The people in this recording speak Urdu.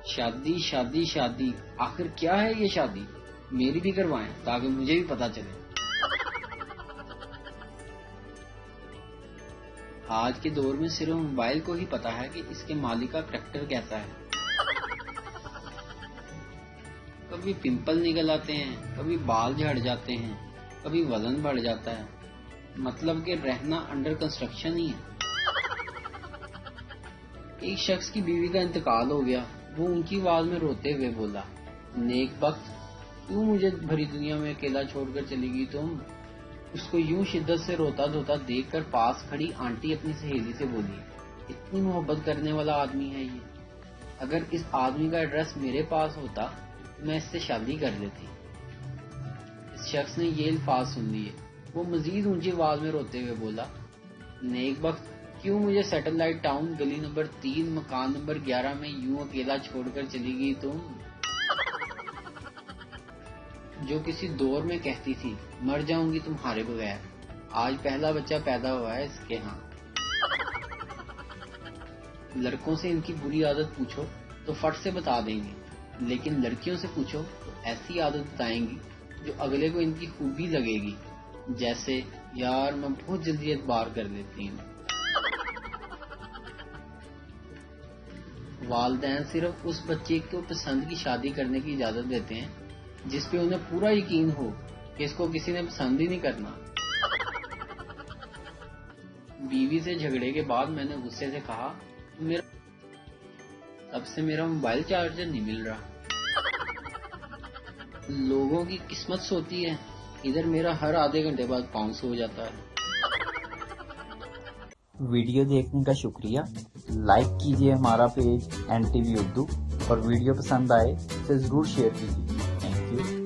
شادی شادی شادی، آخر کیا ہے یہ شادی؟ میری بھی کروائیں تاکہ مجھے بھی پتا چلے۔ آج کے دور میں صرف موبائل کو ہی پتا ہے کہ اس کے مالک کا کریکٹر کیسا ہے۔ کبھی پمپل نکل آتے ہیں، کبھی بال جھڑ جاتے ہیں، کبھی وزن بڑھ جاتا ہے، مطلب کہ رہنا انڈر کنسٹرکشن ہی ہے۔ ایک شخص کی بیوی کا انتقال ہو گیا، وہ ان کی آواز میں روتے ہوئے بولا، نیک بخت، کیوں مجھے بھری دنیا میں اکیلا چھوڑ کر چلی گئی تم؟ اس کو یوں شدت سے روتا دھوتا دیکھ کر پاس کھڑی آنٹی اپنی سہیلی سے بولی، اتنی محبت کرنے والا آدمی ہے یہ، اگر اس آدمی کا ایڈریس میرے پاس ہوتا تو میں اس سے شادی کر لیتی۔ اس شخص نے یہ الفاظ سن لیے، وہ مزید اونچی آواز میں روتے ہوئے بولا، نیک بخت، کیوں مجھے سیٹلائٹ ٹاؤن گلی نمبر 3 مکان نمبر 11 میں یوں اکیلا چھوڑ کر چلی گئی تم؟ جو کسی دور میں کہتی تھی مر جاؤں گی تمہارے بغیر، آج پہلا بچہ پیدا ہوا ہے اس کے ہاں۔ لڑکوں سے ان کی بری عادت پوچھو تو فٹ سے بتا دیں گے، لیکن لڑکیوں سے پوچھو تو ایسی عادت بتائیں گی جو اگلے کو ان کی خوبی لگے گی، جیسے یار میں بہت جلدی اعتبار کر لیتی ہوں۔ والدین صرف اس بچے کو پسند کی شادی کرنے کی اجازت دیتے ہیں جس پہ انہیں پورا یقین ہو کہ اس کو کسی نے پسند ہی نہیں کرنا۔ بیوی سے جھگڑے کے بعد میں نے غصے سے کہا، تب سے میرا موبائل چارجر نہیں مل رہا۔ لوگوں کی قسمت سوتی ہے، ادھر میرا ہر آدھے گھنٹے بعد باؤنس ہو جاتا ہے۔ ویڈیو دیکھنے کا شکریہ، لائک کیجیے ہمارا پیج NTV اردو، اور ویڈیو پسند آئے اسے ضرور شیئر کیجیے۔ Thank you.